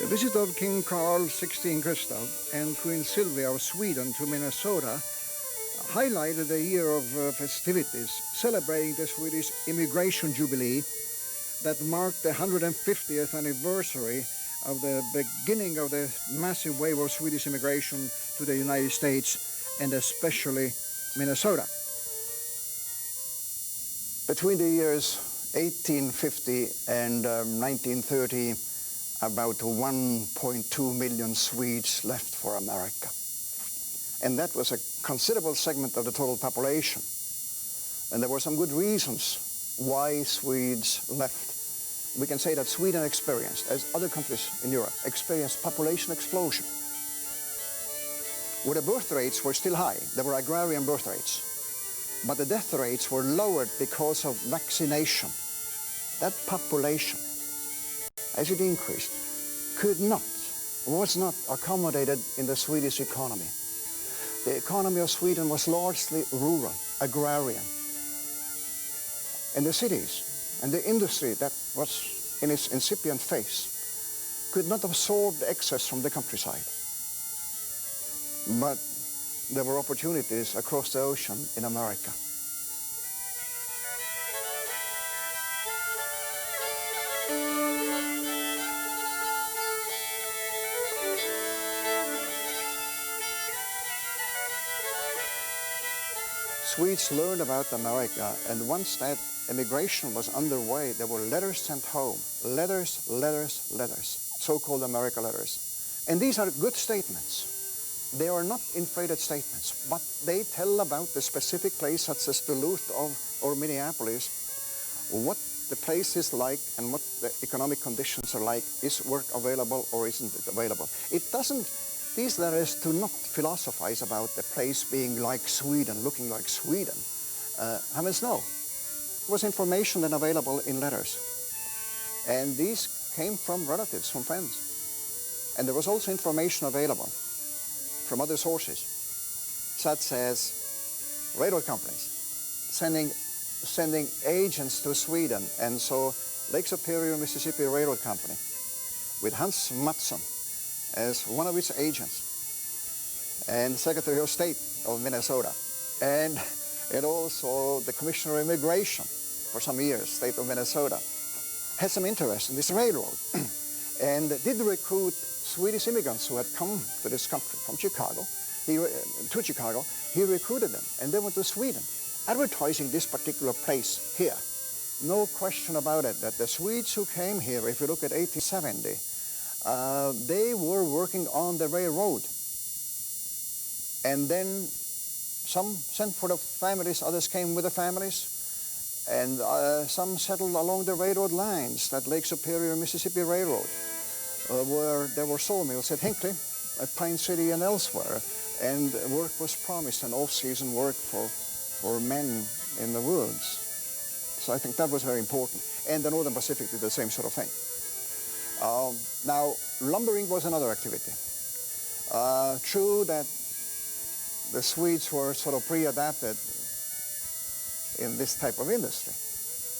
The visit of King Carl XVI Gustav and Queen Sylvia of Sweden to Minnesota highlighted a year of festivities celebrating the Swedish Immigration Jubilee that marked the 150th anniversary of the beginning of the massive wave of Swedish immigration to the United States and especially Minnesota. Between the years 1850 and 1930, about 1.2 million Swedes left for America. And that was a considerable segment of the total population. And there were some good reasons why Swedes left. We can say that Sweden experienced, as other countries in Europe, experienced population explosion. Where the birth rates were still high, there were agrarian birth rates, but the death rates were lowered because of vaccination. That population, as it increased, was not accommodated in the Swedish economy. The economy of Sweden was largely rural, agrarian. And the cities and the industry that was in its incipient phase could not absorb the excess from the countryside. But there were opportunities across the ocean in America. Swedes learned about America, and once that immigration was underway, there were letters sent home. Letters, letters, letters, so-called America letters. And these are good statements. They are not inflated statements, but they tell about the specific place, such as Duluth or Minneapolis, what the place is like and what the economic conditions are like. Is work available or isn't it available? These letters do not philosophize about the place being like Sweden, looking like Sweden. Heavens no. There was information then available in letters. And these came from relatives, from friends. And there was also information available from other sources, such as railroad companies, sending agents to Sweden. And so Lake Superior, Mississippi Railroad Company, with Hans Mattsson as one of its agents, and Secretary of State of Minnesota, and also the Commissioner of Immigration for some years, State of Minnesota, had some interest in this railroad and did recruit Swedish immigrants who had come to this country from Chicago. He recruited them, and they went to Sweden, advertising this particular place here. No question about it that the Swedes who came here, if you look at 1870, they were working on the railroad. And then some sent for the families, others came with the families, and some settled along the railroad lines, that Lake Superior Mississippi Railroad, where there were sawmills at Hinckley, at Pine City and elsewhere, and work was promised, and off-season work for men in the woods. So I think that was very important. And the Northern Pacific did the same sort of thing. Now, lumbering was another activity. True that the Swedes were sort of pre-adapted in this type of industry.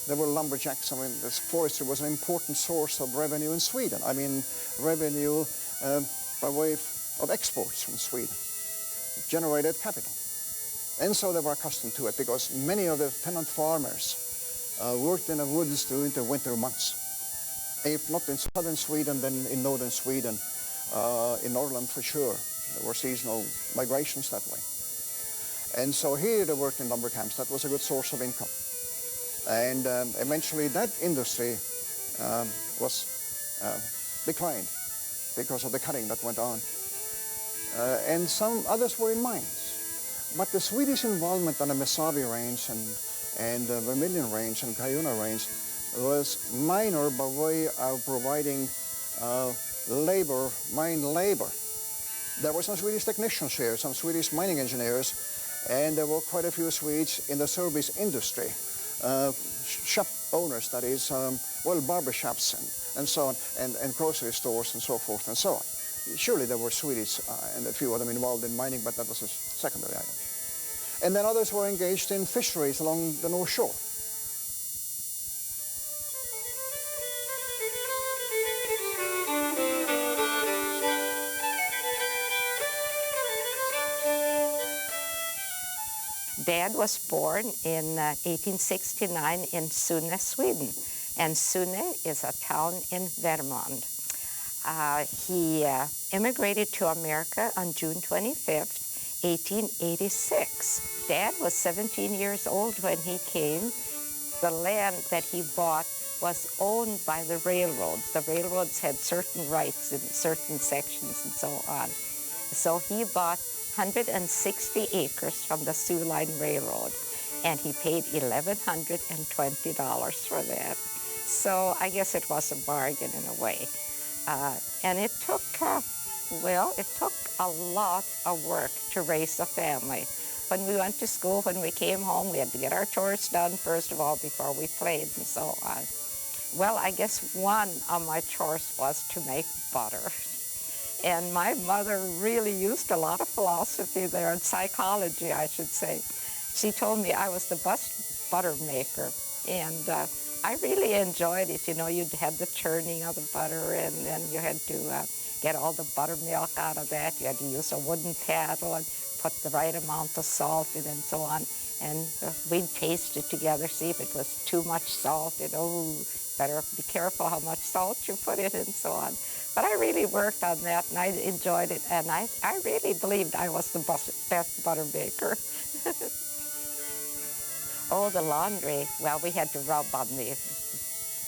There were lumberjacks. I mean, this forestry was an important source of revenue in Sweden. I mean, revenue by way of exports from Sweden. It generated capital. And so they were accustomed to it, because many of the tenant farmers worked in the woods during the winter months. If not in southern Sweden, then in northern Sweden, in Norrland for sure. There were seasonal migrations that way. And so here they worked in lumber camps. That was a good source of income. And eventually that industry was declined because of the cutting that went on. And some others were in mines. But the Swedish involvement on the Mesabi Range and the Vermilion Range and Cuyuna Range was minor by way of providing labor, mine labor. There were some Swedish technicians here, some Swedish mining engineers, and there were quite a few Swedes in the service industry. Shop owners, that is, well, barber shops and so on, and grocery stores and so forth and so on. Surely there were Swedes and a few of them involved in mining, but that was a secondary item. And then others were engaged in fisheries along the North Shore. Dad was born in 1869 in Sunne, Sweden, and Sunne is a town in Vermont. He immigrated to America on June 25th, 1886. Dad was 17 years old when he came. The land that he bought was owned by the railroads. The railroads had certain rights in certain sections and so on. So he bought 160 acres from the Sioux Line Railroad, and he paid $1,120 for that. So I guess it was a bargain in a way. And it took, it took a lot of work to raise a family. When we went to school, when we came home, we had to get our chores done, first of all, before we played and so on. Well, I guess one of my chores was to make butter. And my mother really used a lot of philosophy there, and psychology, I should say. She told me I was the best butter maker, and I really enjoyed it. You know, you had the churning of the butter, and then you had to get all the buttermilk out of that. You had to use a wooden paddle and put the right amount of salt in and so on. And we'd taste it together, see if it was too much salt. And, oh, better be careful how much salt you put in and so on. But I really worked on that, and I enjoyed it, and I really believed I was the best butter maker. Oh, the laundry. Well, we had to rub on the,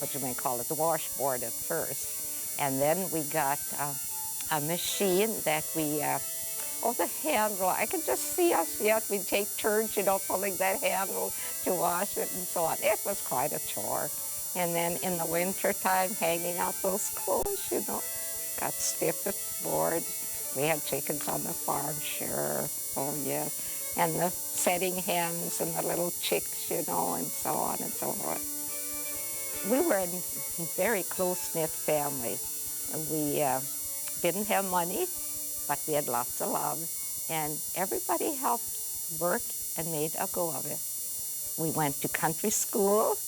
what you may call it, the washboard at first. And then we got a machine that we, the handle. I can just see us yet. We'd take turns, you know, pulling that handle to wash it and so on. It was quite a chore. And then in the winter time, hanging out those clothes, you know, got stiff at the board. We had chickens on the farm, sure. Oh, yes. And the setting hens and the little chicks, you know, and so on and so forth. We were a very close-knit family. We didn't have money, but we had lots of love. And everybody helped work and made a go of it. We went to country school,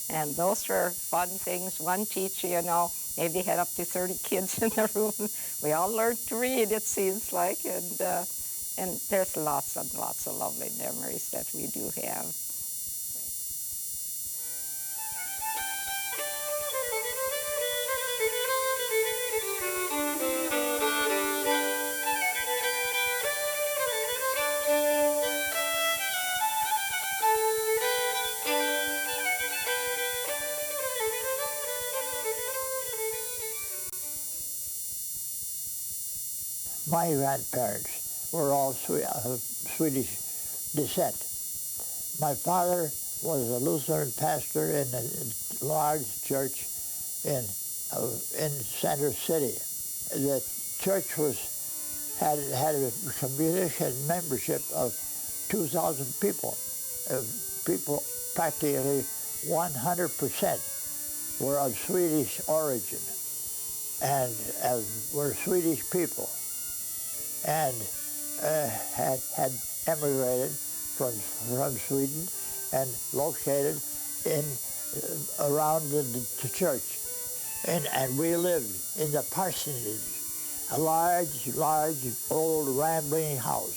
and those were fun things. One teacher, you know, maybe had up to 30 kids in the room. We all learned to read, it seems like, and there's lots and lots of lovely memories that we do have. My grandparents were all Swedish descent. My father was a Lutheran pastor in a large church in Center City. The church had a community and membership of 2,000 people. People, practically 100% were of Swedish origin and were Swedish people, and had emigrated from Sweden and located around the church. And we lived in the parsonage, a large old rambling house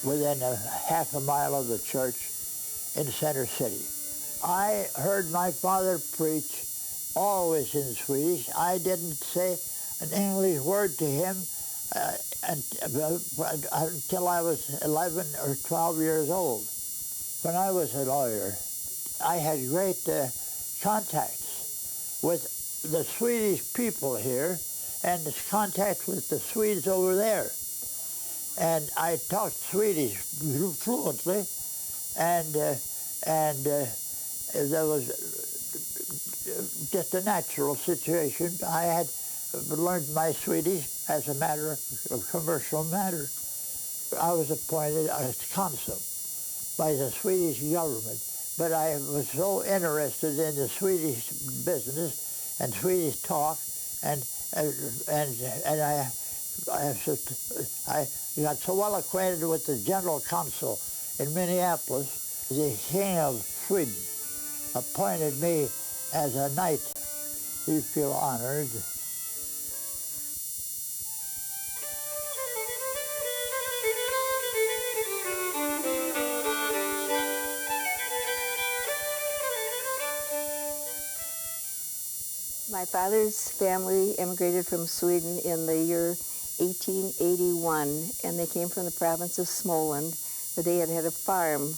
within a half a mile of the church in Center City. I heard my father preach always in Swedish. I didn't say an English word to him until I was 11 or 12 years old. When I was a lawyer, I had great contacts with the Swedish people here and contacts with the Swedes over there. And I talked Swedish fluently, and there was just a natural situation. I had learned my Swedish as a matter of commercial matter. I was appointed as consul by the Swedish government, but I was so interested in the Swedish business and Swedish talk, and I got so well acquainted with the general consul in Minneapolis. The King of Sweden appointed me as a knight. You feel honored. My father's family immigrated from Sweden in the year 1881, and they came from the province of Småland, where they had a farm.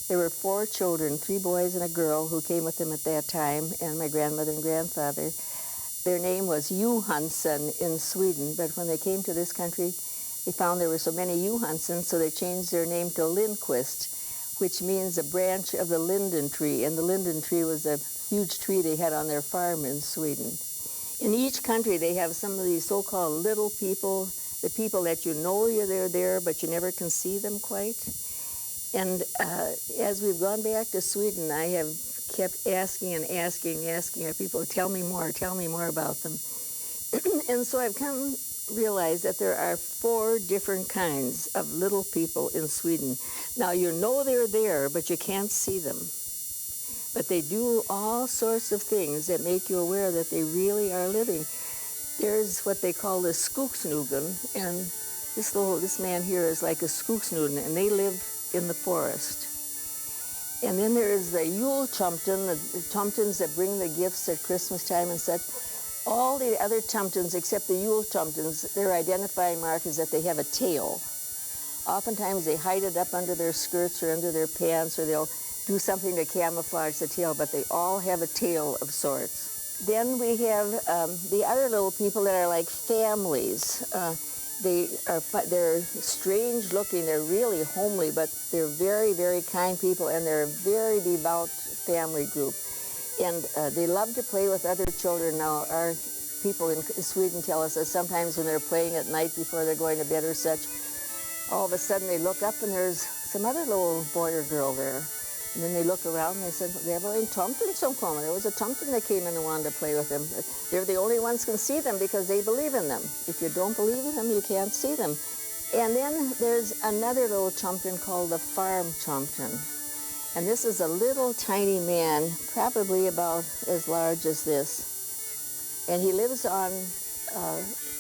There were 4 children, 3 boys and a girl, who came with them at that time, and my grandmother and grandfather. Their name was Johansson in Sweden, but when they came to this country, they found there were so many Johanssons, so they changed their name to Lindquist, which means a branch of the linden tree, and the linden tree was a huge tree they had on their farm in Sweden. In each country, they have some of these so-called little people, the people that you know they're there, but you never can see them quite. And as we've gone back to Sweden, I have kept asking our people, tell me more about them. And so I've come to realize that there are 4 different kinds of little people in Sweden. Now, you know they're there, but you can't see them. But they do all sorts of things that make you aware that they really are living. There's what they call the skogsnugen, and this man here is like a skogsnugen, and they live in the forest. And then there is the jultomten, the tomtens that bring the gifts at Christmas time and such. All the other tomtens, except the jultomtens, their identifying mark is that they have a tail. Oftentimes they hide it up under their skirts or under their pants, or they'll do something to camouflage the tail, but they all have a tail of sorts. Then we have the other little people that are like families. They're strange looking, they're really homely, but they're very, very kind people, and they're a very devout family group. And they love to play with other children. Now, our people in Sweden tell us that sometimes when they're playing at night before they're going to bed or such, all of a sudden they look up and there's some other little boy or girl there. And then they look around and they said, "They have a tomten som kommer." There was a tomten that came in and wanted to play with them. They're the only ones who can see them because they believe in them. If you don't believe in them, you can't see them. And then there's another little tomten called the farm tomten. And this is a little tiny man, probably about as large as this. And he lives on,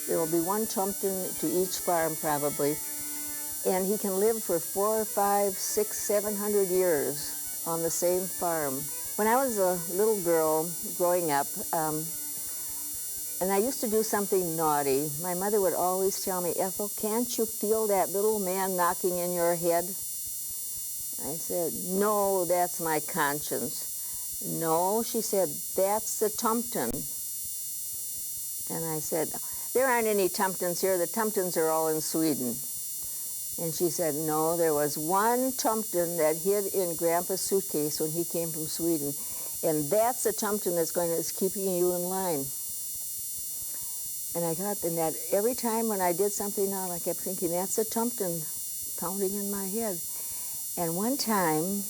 there will be 1 tomten to each farm probably. And he can live for 4, 5, 6, 700 years on the same farm. When I was a little girl growing up, and I used to do something naughty, my mother would always tell me, "Ethel, can't you feel that little man knocking in your head?" I said, "No, that's my conscience." "No," she said, "that's the tomten." And I said, "There aren't any tomtens here. The tomtens are all in Sweden." And she said, "No, there was 1 tomten that hid in Grandpa's suitcase when he came from Sweden. And that's the tomten that's keeping you in line." And I thought that every time when I did something odd, I kept thinking, that's the tomten pounding in my head. And one time,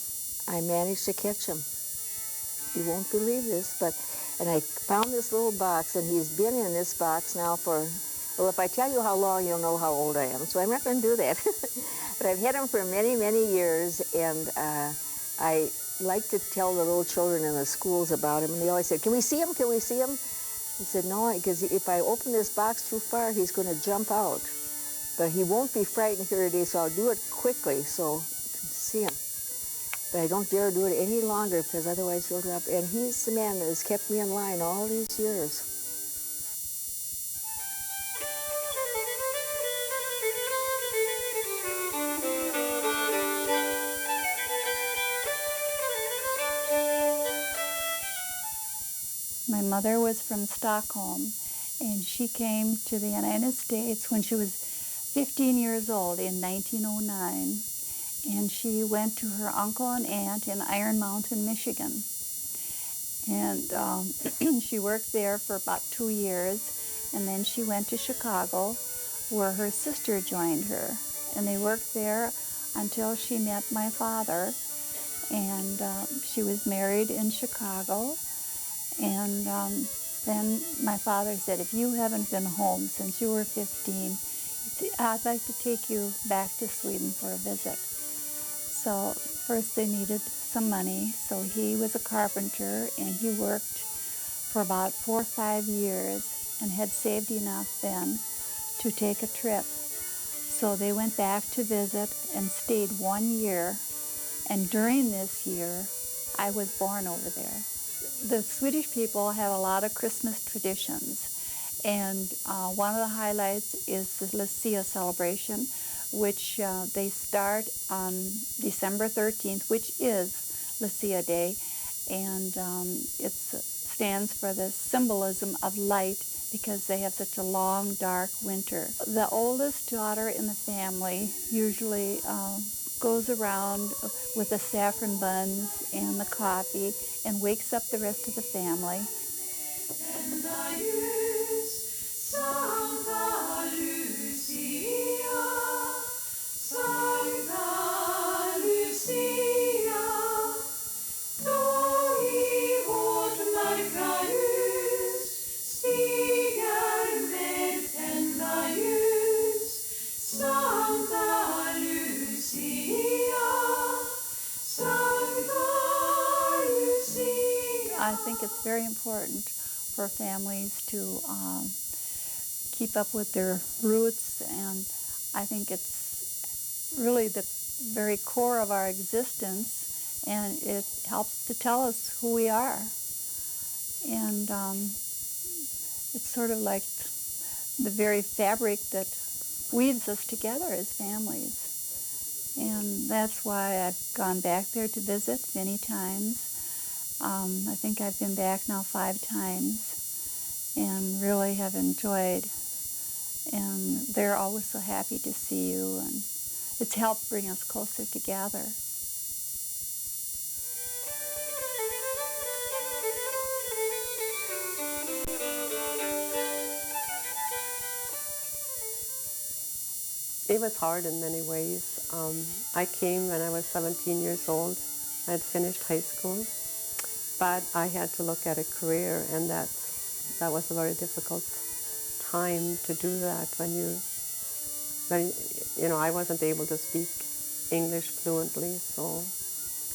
I managed to catch him. You won't believe this, and I found this little box, and he's been in this box now for, well, if I tell you how long, you'll know how old I am, so I'm not going to do that. But I've had him for many, many years, and I like to tell the little children in the schools about him, and they always say, "Can we see him? Can we see him?" I said, "No, because if I open this box too far, he's going to jump out. But he won't be frightened here today, so I'll do it quickly so you can see him. But I don't dare do it any longer because otherwise he'll drop." And he's the man that has kept me in line all these years. My mother was from Stockholm, and she came to the United States when she was 15 years old in 1909, and she went to her uncle and aunt in Iron Mountain, Michigan. And she worked there for about 2 years, and then she went to Chicago, where her sister joined her. And they worked there until she met my father, and she was married in Chicago. And then my father said, "If you haven't been home since you were 15, I'd like to take you back to Sweden for a visit." So first they needed some money, so he was a carpenter, and he worked for about 4 or 5 years and had saved enough then to take a trip. So they went back to visit and stayed 1 year, and during this year, I was born over there. The Swedish people have a lot of Christmas traditions, and one of the highlights is the Lucia celebration, which they start on December 13th, which is Lucia Day, and it stands for the symbolism of light because they have such a long, dark winter. The oldest daughter in the family usually goes around with the saffron buns and the coffee and wakes up the rest of the family. I think it's very important for families to keep up with their roots, and I think it's really the very core of our existence, and it helps to tell us who we are. And it's sort of like the very fabric that weaves us together as families. And that's why I've gone back there to visit many times. I think I've been back now 5 times and really have enjoyed. And they're always so happy to see you, and it's helped bring us closer together. It was hard in many ways. I came when I was 17 years old. I had finished high school, but I had to look at a career, and that was a very difficult time to do that when you know, I wasn't able to speak English fluently, so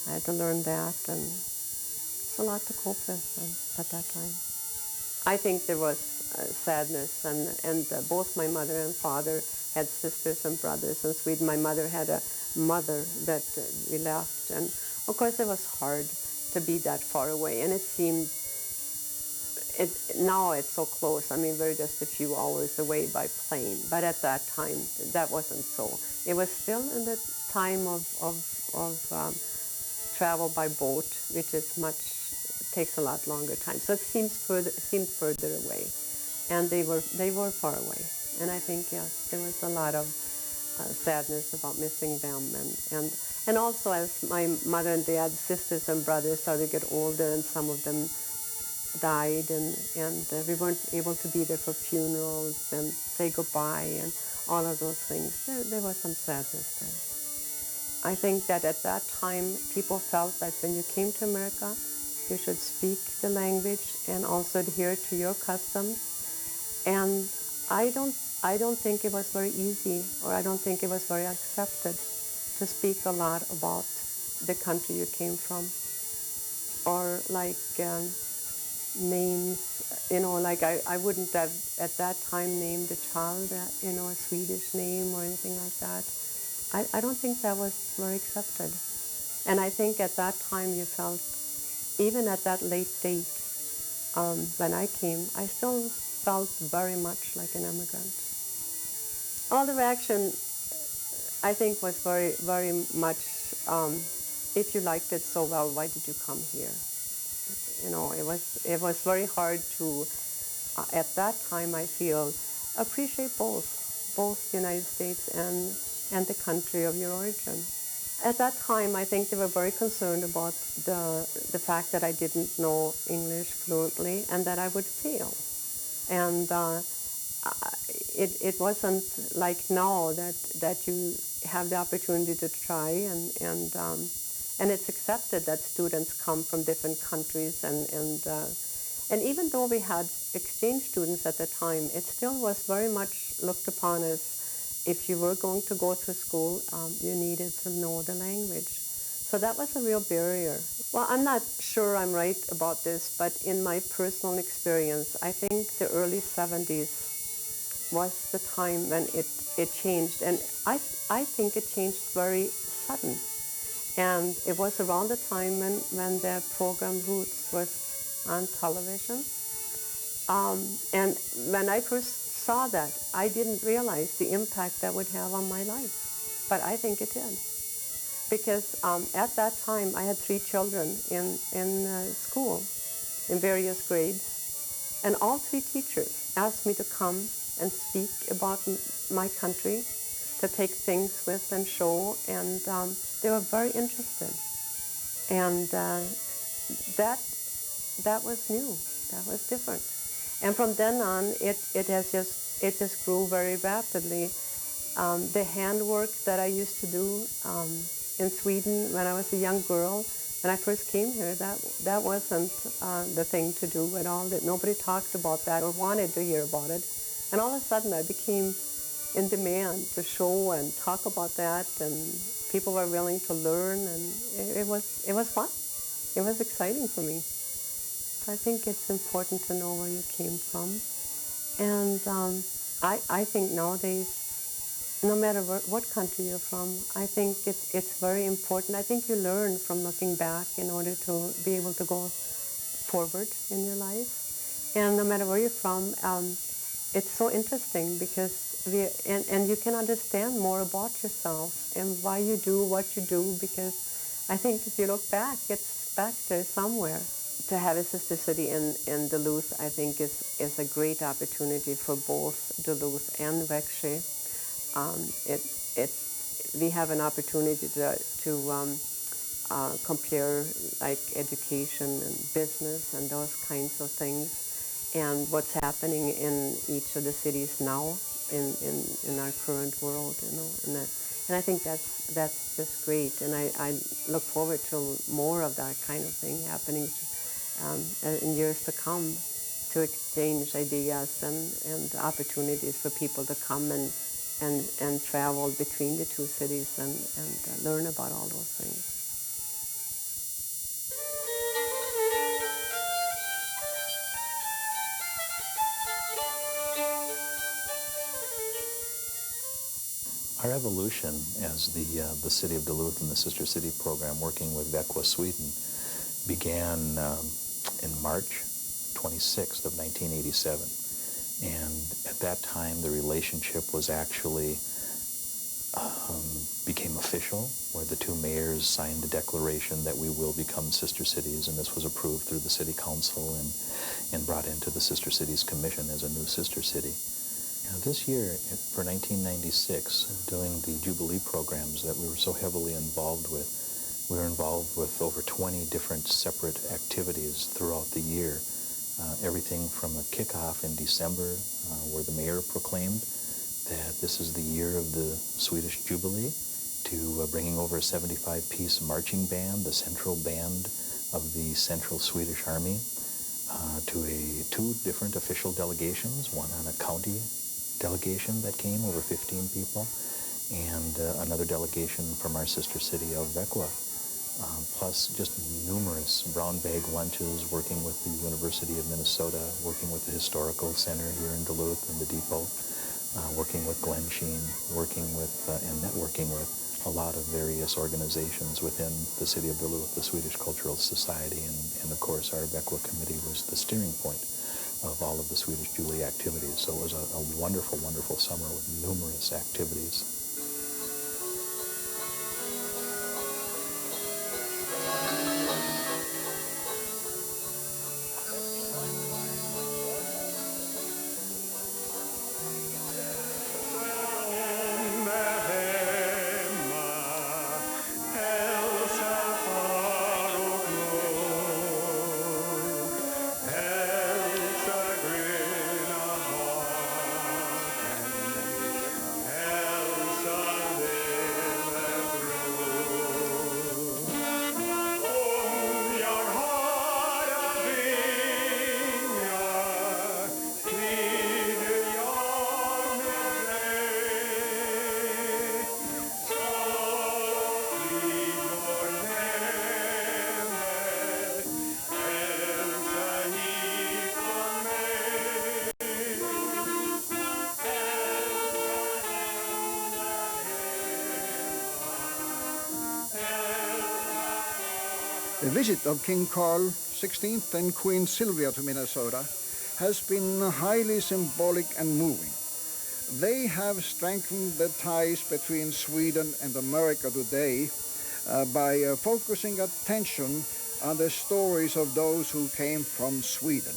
I had to learn that, and it's a lot to cope with at that time. I think there was sadness, and both my mother and father had sisters and brothers in Sweden. My mother had a mother that we left, and of course it was hard to be that far away, and it seemed, now it's so close. I mean, we're just a few hours away by plane, but at that time that wasn't so. It was still in the time of travel by boat, which is takes a lot longer time. So it seemed further away, and they were far away. And I think, yes, there was a lot of sadness about missing them, and also as my mother and dad's sisters and brothers started to get older, and some of them died, and we weren't able to be there for funerals and say goodbye and all of those things. There was some sadness there. I think that at that time people felt that when you came to America, you should speak the language and also adhere to your customs. And I don't think it was very easy, or I don't think it was very accepted to speak a lot about the country you came from, or like names, you know, like I wouldn't have at that time named a child, you know, a Swedish name or anything like that. I don't think that was very accepted. And I think at that time you felt, even at that late date, when I came, I still felt very much like an immigrant. All the reaction, I think, was very, very much, if you liked it so well, why did you come here? You know, it was very hard to, at that time, I feel, appreciate both the United States and the country of your origin. At that time, I think they were very concerned about the fact that I didn't know English fluently and that I would fail. And it wasn't like now that you have the opportunity to try, and it's accepted that students come from different countries, and even though we had exchange students at the time, it still was very much looked upon as, if you were going to go to school, you needed to know the language. So that was a real barrier. Well, I'm not sure I'm right about this, but in my personal experience, I think the early 70s was the time when it changed. And I think it changed very sudden. And it was around the time when the program Roots on television. And when I first saw that, I didn't realize the impact that would have on my life. But I think it did. Because at that time, I had 3 children in school, in various grades. And all 3 teachers asked me to come and speak about my country, to take things with and show. And they were very interested. And that was new. That was different. And from then on, it just grew very rapidly. The handwork that I used to do in Sweden when I was a young girl, when I first came here, that wasn't the thing to do at all. That nobody talked about that or wanted to hear about it. And all of a sudden, I became in demand to show and talk about that, and people were willing to learn, and it was fun. It was exciting for me. I think it's important to know where you came from. And I think nowadays, no matter what country you're from, I think it's very important. I think you learn from looking back in order to be able to go forward in your life. And no matter where you're from, it's so interesting because and you can understand more about yourself and why you do what you do, because I think if you look back, it's back there somewhere. To have a sister city in Duluth, I think, is a great opportunity for both Duluth and Växjö. We have an opportunity to compare like education and business and those kinds of things, and what's happening in each of the cities now in our current world, you know, and I think that's just great, and I look forward to more of that kind of thing happening in years to come, to exchange ideas and opportunities for people to come and travel between the 2 cities and learn about all those things. Our evolution as the City of Duluth and the Sister City program working with Växjö, Sweden, began in March 26th of 1987. And at that time, the relationship was actually became official, where the 2 mayors signed a declaration that we will become sister cities, and this was approved through the City Council and brought into the Sister Cities Commission as a new sister city. Now, this year, for 1996, doing the Jubilee programs that we were so heavily involved with, we were involved with over 20 different separate activities throughout the year. Everything from a kickoff in December, where the mayor proclaimed that this is the year of the Swedish Jubilee, to bringing over a 75-piece marching band, the central band of the Central Swedish Army, to 2 different official delegations, one on a county delegation that came, over 15 people, and another delegation from our sister city of Växjö. Plus just numerous brown bag lunches, working with the University of Minnesota, working with the Historical Center here in Duluth and the Depot, working with Glenn Sheen, working with and networking with a lot of various organizations within the City of Duluth, the Swedish Cultural Society, and of course our Växjö committee was the steering point of all of the Swedish Jubilee activities. So it was a wonderful, wonderful summer with numerous activities. The visit of King Carl XVI and Queen Sylvia to Minnesota has been highly symbolic and moving. They have strengthened the ties between Sweden and America today by focusing attention on the stories of those who came from Sweden.